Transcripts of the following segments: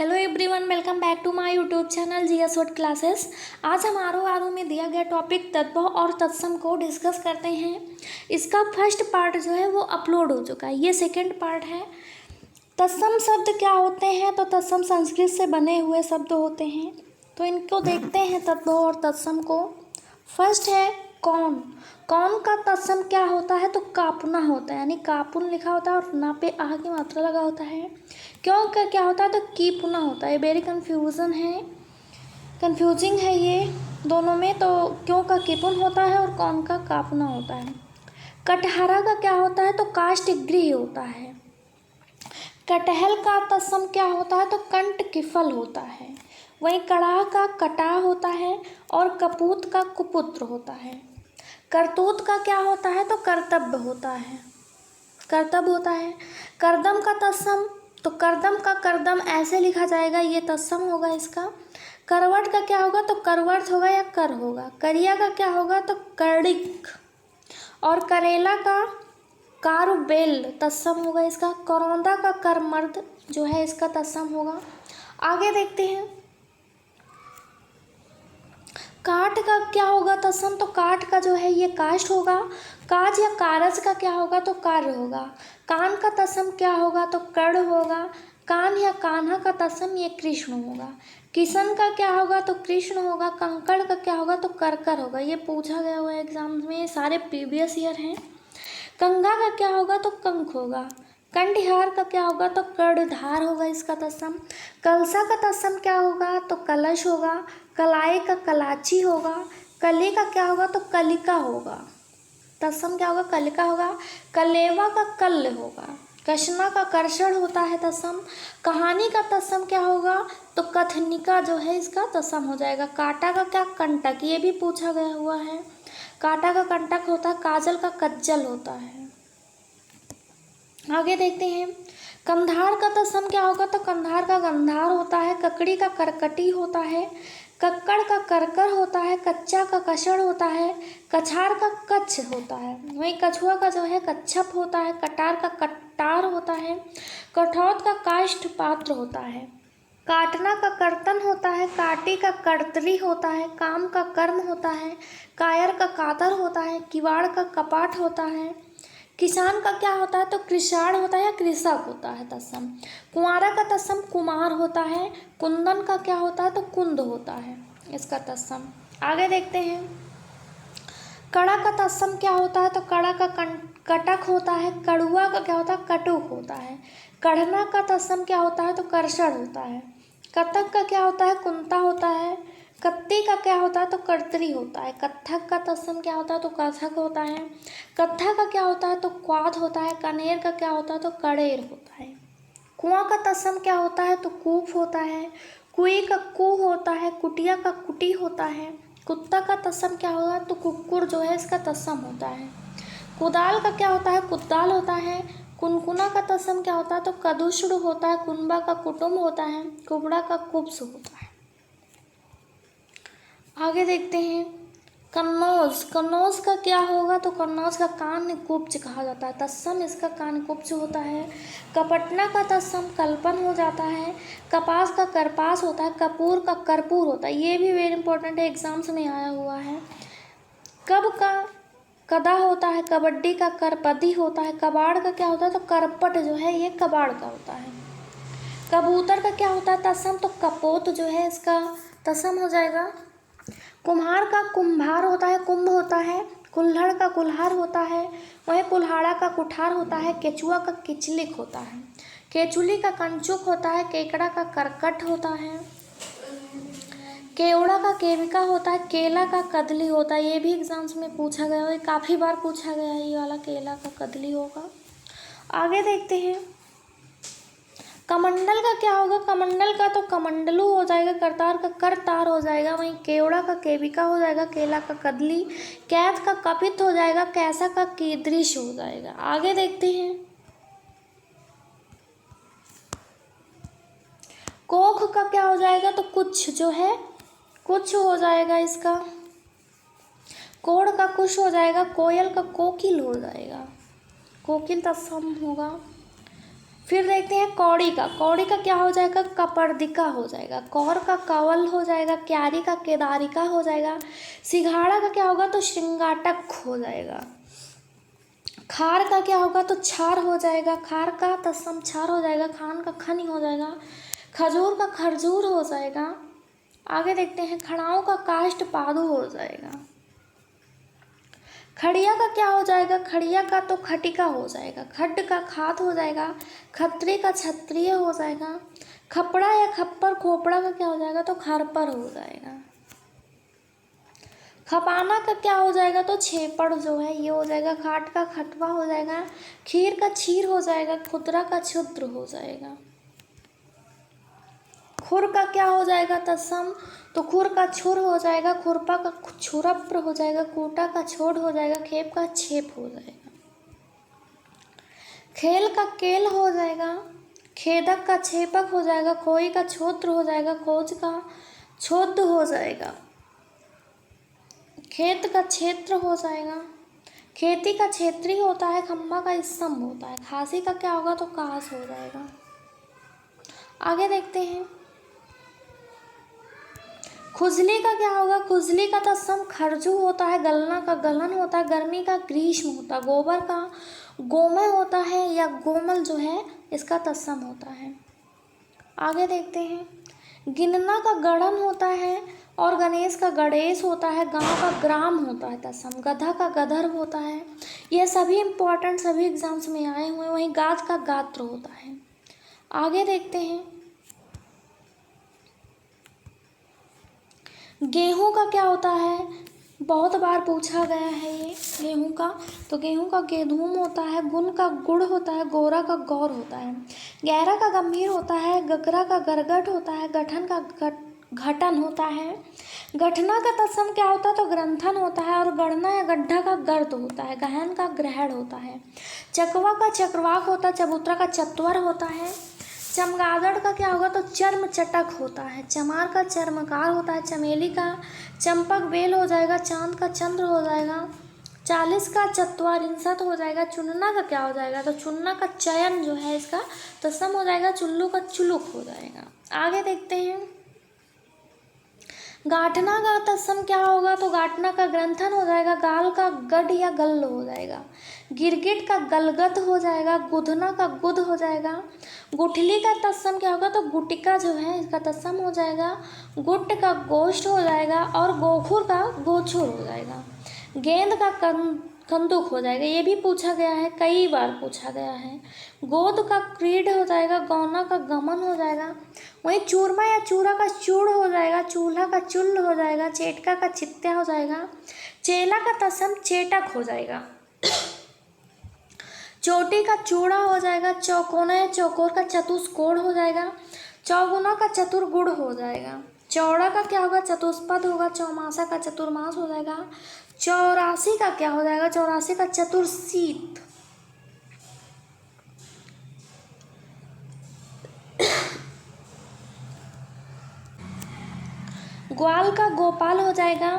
Hello everyone, welcome back to my YouTube channel GS world classes. आज हम आरों में दिया गया टॉपिक तद्भव और तत्सम को डिस्कस करते हैं। इसका फर्स्ट पार्ट जो है वो अपलोड हो चुका है, ये सेकंड पार्ट है। तत्सम शब्द क्या होते हैं? तो तत्सम संस्कृत से बने हुए शब्द होते हैं, तो इनको देखते हैं तद्भव और तत्सम को। फर्स्ट है कौन। कौन का तत्सम क्या होता है? तो कापुना होता है, यानी कापुन लिखा होता है और ना पे आ की मात्रा लगा होता है। क्यों का क्या होता है? तो कीपुना होता है। वेरी कंफ्यूजिंग है ये दोनों में। तो क्यों का कीपुन होता है और कौन का कापुना होता है। कटहरा का क्या होता है? तो काष्ठ गृह होता है। कटहल का तत्सम क्या होता है? तो कंठ के फल होता है। वहीं कड़ाह का कटा होता है और कपूत का कुपुत्र होता है। करतूत का क्या होता है? तो कर्तव्य होता है, कर्तव्य होता है। करदम का तत्सम, तो करदम का करदम ऐसे लिखा जाएगा, ये तत्सम होगा इसका। करवट का क्या होगा? तो करवर्थ होगा या कर होगा। करिया का क्या होगा? तो कर्णिक। और करेला का कारुबेल तत्सम होगा इसका। करौंदा का करमर्द जो है इसका तत्सम होगा। आगे देखते हैं काठ का क्या होगा तत्सम। तो काठ का जो है ये काष्ठ होगा। काज या कारज का क्या होगा? तो कार्य होगा। कान का तत्सम क्या होगा? तो कर्ण होगा। कान या कान्हा का तत्सम ये कृष्ण होगा। किशन का क्या होगा? तो कृष्ण होगा। कंकड़ का क्या होगा? तो करकर होगा। ये पूछा गया हुआ है एग्जाम में, सारे प्रीवियस ईयर हैं। कंघा का क्या होगा? तो कंक होगा। कंठिहार का क्या होगा? तो कर्णधार होगा इसका तत्सम। कलसा का तत्सम क्या होगा? तो कलश होगा। कलाई का कलाची होगा। कली का क्या होगा? तो कलिका होगा। तत्सम क्या होगा? कलिका होगा। कलेवा का कल्ल होगा। कशना का कर्षण होता है तत्सम। कहानी का तत्सम क्या होगा? तो कथनिका जो है इसका तत्सम हो जाएगा। कांटा का क्या? कंटक, ये भी पूछा गया हुआ है। कांटा का कंटक होता है। काजल का कज्जल होता है। आगे देखते हैं कंधार का तत्सम क्या होगा? तो कंधार का गंधार होता है। ककड़ी का करकटी होता है। कक्कड़ का करकर होता है। कच्चा का कषण होता है। कछार का कच्छ होता है। वहीं कछुआ का जो है कच्छप होता है। कटार का कट्टार होता है। कठौत का काष्ठ पात्र होता है। काटना का कर्तन होता है। काटी का कर्तरी होता है। काम का कर्म होता है। कायर का कातर होता है। किवाड़ का कपाट होता है। किसान का क्या होता है? तो कृषाण होता है या कृषक होता है तत्सम। कुंवारा का तत्सम कुमार होता है। कुंदन का क्या होता है? तो कुंद होता है इसका तत्सम। आगे देखते हैं कड़ा का तत्सम क्या होता है? तो कड़ा का कटक होता है। कड़ुआ का क्या होता है? कटुक होता है। कढ़ना का तत्सम क्या होता है? तो कर्षण होता है। कथक का क्या होता है? कुंता होता है। कत्ती का क्या होता है? तो कर्तरी होता है। कत्थक का तत्सम क्या होता है? तो कथक होता है। कत्था का क्या होता है? तो क्वाथ होता है। कनेर का क्या होता है? तो कड़ेर होता है। कुआं का तत्सम क्या होता है? तो कूप होता है। कुएं का कू होता है। कुटिया का कुटी होता है। कुत्ता का तत्सम क्या होगा? तो कुक्कुर जो है इसका तत्सम होता है। कुदाल का क्या होता है? कुदाल होता है। कुनकुना का तत्सम क्या होता है? तो कदुष्ण होता है। कुनबा का कुटुम्ब होता है। कुबड़ा का कुब्स होता है। आगे देखते हैं कन्नौज। कन्नौज का क्या होगा? तो कन्नौज का कान कुब्ज कहा जाता है। तत्सम इसका कान कुब्ज होता है। कपटना का तत्सम कल्पन हो जाता है। कपास का करपास होता है। कपूर का कर्पूर होता है। ये भी वेरी इंपॉर्टेंट है, एग्जाम्स में आया हुआ है। कब का कदा होता है। कबड्डी का करपदी होता है। कबाड़ का क्या होता है? तो करपट जो है ये कबाड़ का होता है। कबूतर का क्या होता है तत्सम? तो कपोत जो है इसका तत्सम हो जाएगा। कुम्हार का कुम्भार होता है। कुंभ होता है। कुल्हड़ का कुल्हार होता है। वहीं कुल्हाड़ा का कुठार होता है। केचुआ का किचलिक होता है। केचुली का कंचुक होता है। केकड़ा का करकट होता है। केवड़ा का केविका होता है। केला का कदली होता है। ये भी एग्जाम्स में पूछा गया है, काफ़ी बार पूछा गया है ये वाला, केला का कदली होगा। आगे देखते हैं कमंडल का क्या होगा? कमंडल का तो कमंडलू हो जाएगा। करतार का करतार हो जाएगा। वहीं केवड़ा का केविका हो जाएगा। केला का कदली। कैथ का कपित हो जाएगा। कैसा का कीदृश हो जाएगा। आगे देखते हैं कोख का क्या हो जाएगा? तो कुछ जो है कुछ हो जाएगा इसका। कोढ़ का कुश हो जाएगा। कोयल का कोकिल हो जाएगा। कोकिल तत्सम होगा। फिर देखते हैं कौड़ी का। कौड़ी का क्या हो जाएगा? कपर्दिका हो जाएगा। कौर का कंवल हो जाएगा। क्यारी का केदारिका हो जाएगा। सिंघाड़ा का क्या होगा? तो श्रृंगाटक हो जाएगा। खार का क्या होगा? तो छार हो जाएगा। खार का तत्सम छार हो जाएगा। खान का खनी हो जाएगा। खजूर का खरजूर हो जाएगा। आगे देखते हैं खड़ाओं का काष्ठ पादु हो जाएगा। खड़िया का क्या हो जाएगा? खड़िया का तो खटिका हो जाएगा। खड्ड का खात हो जाएगा। खत्री का क्षत्रिय हो जाएगा। खपड़ा या खप्पर खोपड़ा का क्या हो जाएगा? तो खरपर हो जाएगा। खपाना का क्या हो जाएगा? तो छेपड़ जो है ये हो जाएगा। खाट का खटवा हो जाएगा। खीर का छीर हो जाएगा। खुदरा का क्षुद्र हो जाएगा। खुर का क्या हो जाएगा? तत्सम, तो खुर का छुर हो जाएगा। खुरपा का छुरप्र हो जाएगा। कूटा का छोड़ हो जाएगा। खेप का छेप हो जाएगा। खेल का केल हो जाएगा। खेदक का छेपक हो जाएगा। खोई का छोत्र हो जाएगा। खोज का छोद हो जाएगा। खेत का क्षेत्र हो जाएगा। खेती का क्षेत्री होता है। खम्बा का स्तंभ होता है। खांसी का क्या होगा? तो कास हो जाएगा। आगे देखते हैं खुजली का क्या होगा? खुजली का तत्सम खरजू होता है। गलना का गलन होता है। गर्मी का ग्रीष्म होता है। गोबर का गोमय होता है या गोमल जो है इसका तत्सम होता है। आगे देखते हैं गिनना का गणन होता है और गणेश का गणेश होता है। गांव का ग्राम होता है तत्सम। गधा का गधर्व होता है। ये सभी इम्पोर्टेंट सभी एग्जाम्स में आए हुए हैं। वहीं गाज का गात्र होता है। आगे देखते हैं गेहूं का क्या होता है? बहुत बार पूछा गया है ये गेहूं का। तो गेहूं का गेधूम होता है। गुण का गुड़ होता है। गोरा का गौर होता है। गहरा का गंभीर होता है। गगरा का गरगट होता है। गठन का घटन होता है। गठना का तत्सम क्या होता है? तो ग्रंथन होता है। और गढ़ना या गड्ढा का गर्द होता है। गहन का ग्रहण होता है। चकवा का चक्रवाक होता है। चबूतरा का चत्वर होता है। चमगादड़ का क्या होगा? तो चर्म चटक होता है। चमार का चर्मकार होता है। चमेली का चंपक बेल हो जाएगा। चांद का चंद्र हो जाएगा। 40 का चत्वारिंशत हो जाएगा। चुनना का क्या हो जाएगा? तो चुनना का चयन जो है इसका तत्सम हो जाएगा। चुल्लू का चुलुक हो जाएगा। आगे देखते हैं गाठना का तत्सम क्या होगा? तो गाठना का ग्रंथन हो जाएगा। गाल का गढ़ या गल्ल हो जाएगा। गिरगिट का गलगत हो जाएगा। गुधना का गुद हो जाएगा। गुठली का तत्सम क्या होगा? तो गुटिका जो है इसका तत्सम हो जाएगा। गुट का गोष्ठ हो जाएगा। और गोखुर का गोछुर हो जाएगा। गेंद का कंदुक हो जाएगा। ये भी पूछा गया है, कई बार पूछा गया है। गोद का क्रीड हो जाएगा। गौना का गमन हो जाएगा। वहीं चूरमा या चूरा का चूड़ हो जाएगा। चूल्हा का चुल्ल हो जाएगा। चेटका का चित्त्या हो जाएगा। चेला का तत्सम चेटक हो जाएगा। चोटी का चूड़ा हो जाएगा। चौकोना या चौकोर का चतुष्कोण हो जाएगा। चौगुना का चतुर्गुण हो जाएगा। चौड़ा का क्या होगा? चतुष्पद होगा। चौमासा का चतुर्मास हो जाएगा। 84 का क्या हो जाएगा? 84 का चतुर्शीत। ग्वाल का गोपाल हो जाएगा।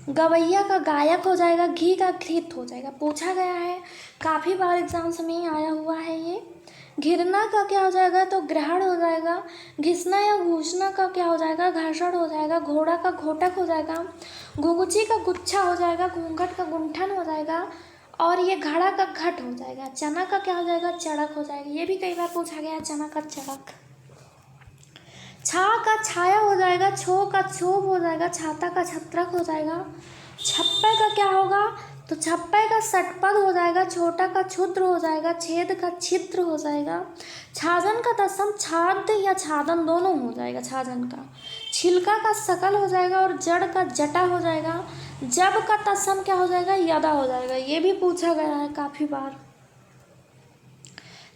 गवैया का गायक हो जाएगा। घी का घृत हो जाएगा। पूछा गया है, काफ़ी बार एग्जाम्स में आया हुआ है ये। घिरना का क्या हो जाएगा? तो ग्रहण हो जाएगा। घिसना या घूसना का क्या हो जाएगा? घर्षण हो जाएगा। घोड़ा का घोटक हो जाएगा। घुघुची का गुच्छा हो जाएगा। घूंघट का गुंठन हो जाएगा। और ये घड़ा का घट हो जाएगा। चना का क्या हो जाएगा? चड़क हो जाएगा। ये भी कई बार पूछा गया है, चना का चड़क। छा का छाया हो जाएगा। छो का क्षोभ हो जाएगा। छाता का छत्रक हो जाएगा। छप्पे का क्या होगा? तो छप्पे का षटपद हो जाएगा। छोटा का क्षुद्र हो जाएगा। छेद का छिद्र हो जाएगा। छाजन का तत्सम छाद या छादन दोनों हो जाएगा। छाजन का छिलका का सकल हो जाएगा। और जड़ का जटा हो जाएगा। जब का तत्सम क्या हो जाएगा? यदा हो जाएगा। ये भी पूछा गया है काफ़ी बार।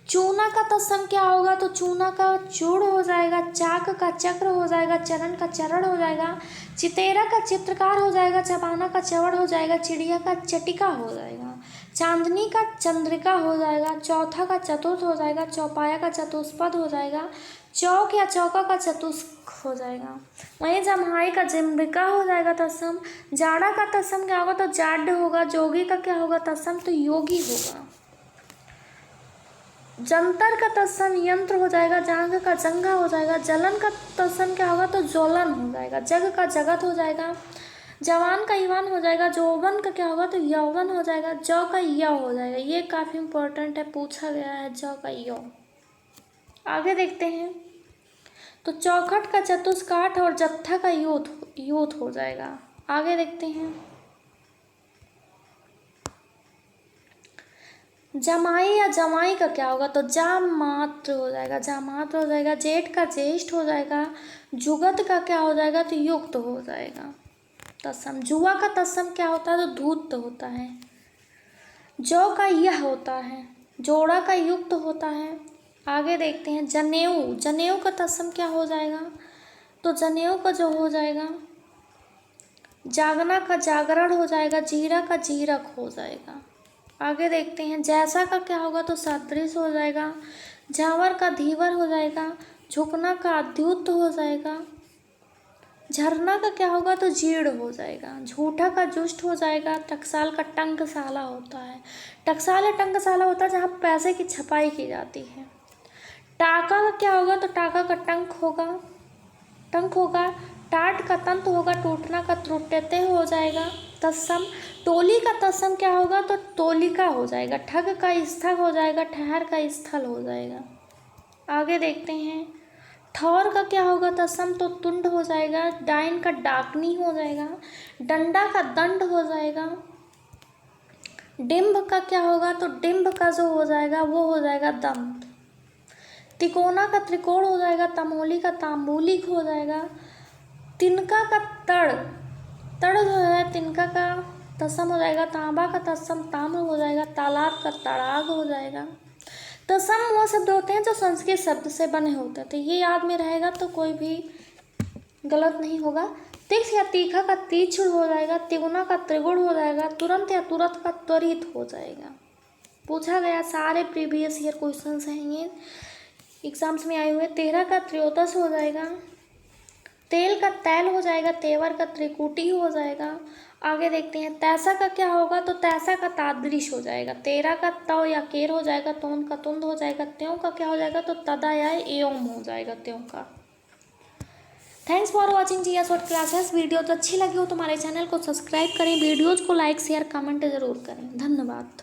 चूना का तत्सम क्या होगा? तो चूना का चूड़ हो जाएगा। चाक का चक्र हो जाएगा। चरण का चरण हो जाएगा। चितेरा का चित्रकार हो जाएगा। चबाना का चवड़ हो जाएगा। चिड़िया का चटिका हो जाएगा। चांदनी का चंद्रिका हो जाएगा। चौथा का चतुर्थ हो जाएगा। चौपाया का चतुष्पद हो जाएगा। चौक या चौका का चतुष्क हो जाएगा। वहीं जम्हाई का जिम्बिका हो जाएगा तत्सम। जाड़ा का तत्सम क्या होगा? तो जाड्य होगा। जोगी का क्या होगा तत्सम? तो योगी होगा। जंतर का तत्सम यंत्र हो जाएगा, जांग का जंगा हो जाएगा, जलन का तत्सम क्या होगा तो ज्वलन हो जाएगा, जग का जगत हो जाएगा, जवान का ईवान हो जाएगा, जौवन का क्या होगा तो यौवन हो जाएगा, जौ का यौ हो जाएगा। ये काफ़ी इंपॉर्टेंट है, पूछा गया है जौ का यौ। आगे देखते हैं तो चौखट का चतुष्काठ और जत्था का यूथ हो जाएगा। आगे देखते हैं जमाई या जमाई का क्या होगा तो जाम मात्र हो जाएगा, जामात्र हो जाएगा, जेठ का ज्येष्ठ हो जाएगा, जुगत का क्या हो जाएगा तो युक्त हो जाएगा। तत्सम जुआ का तत्सम क्या होता है तो धूत होता है, जौ का यह होता है, जोड़ा का युक्त होता है। आगे देखते हैं जनेऊ, जनेऊ का तत्सम क्या हो जाएगा तो जनेऊ का जो हो जाएगा जागना का जागरण हो जाएगा, जीरा का जीरक हो जाएगा। आगे देखते हैं जैसा का क्या होगा तो सदृश हो जाएगा, झावर का धीवर हो जाएगा, झुकना का अद्युत हो जाएगा, झरना का क्या होगा तो जीर्ण हो जाएगा, झूठा का जुष्ट हो जाएगा, टकसाल का टंकसाला होता है, टकसाल या टंकसाला होता है जहाँ पैसे की छपाई की जाती है। टाका का क्या होगा तो टाका का टंक होगा, टाट का तंत होगा, टूटना का त्रुट्यते हो जाएगा। तत्सम टोली का तत्सम क्या होगा तो तोलिका हो जाएगा, ठग का स्थग हो जाएगा, ठहर का स्थल हो जाएगा। आगे देखते हैं ठौर का क्या होगा तत्सम तो तुंड हो जाएगा, डाइन का डाकनी हो जाएगा, डंडा का दंड हो जाएगा, डिंभ का क्या होगा तो डिंभ का जो हो जाएगा वो हो जाएगा दंत, तिकोना का त्रिकोण हो जाएगा, तमोली का तांबूलिक हो जाएगा, तिनका का तड़ जो है तिनका का तत्सम हो जाएगा, तांबा का तत्सम ताम्र हो जाएगा, तालाब का तड़ाग हो जाएगा। तत्सम वो शब्द होते हैं जो संस्कृत शब्द से बने होते हैं, तो ये याद में रहेगा तो कोई भी गलत नहीं होगा। तीक्ष्ण या तीखा का तीक्ष्ण हो जाएगा, तिगुना का त्रिगुण हो जाएगा, तुरंत या तुरंत का त्वरित हो जाएगा। पूछा गया सारे प्रीवियस ईयर क्वेश्चंस हैं ये एग्जाम्स में आए हुए। 13 का त्रयोदश हो जाएगा, तेल का तैल हो जाएगा, तेवर का त्रिकुटी हो जाएगा। आगे देखते हैं तैसा का क्या होगा तो तैसा का तादृश हो जाएगा, 13 का तव या केर हो जाएगा, तोंद का तुंद हो जाएगा, त्यों का क्या हो जाएगा तो तदा या एवं हो जाएगा त्यों का। Thanks for watching GS short classes. Video तो अच्छी लगी हो तो हमारे चैनल को सब्सक्राइब करें, वीडियोज़ को लाइक शेयर कमेंट ज़रूर करें। धन्यवाद।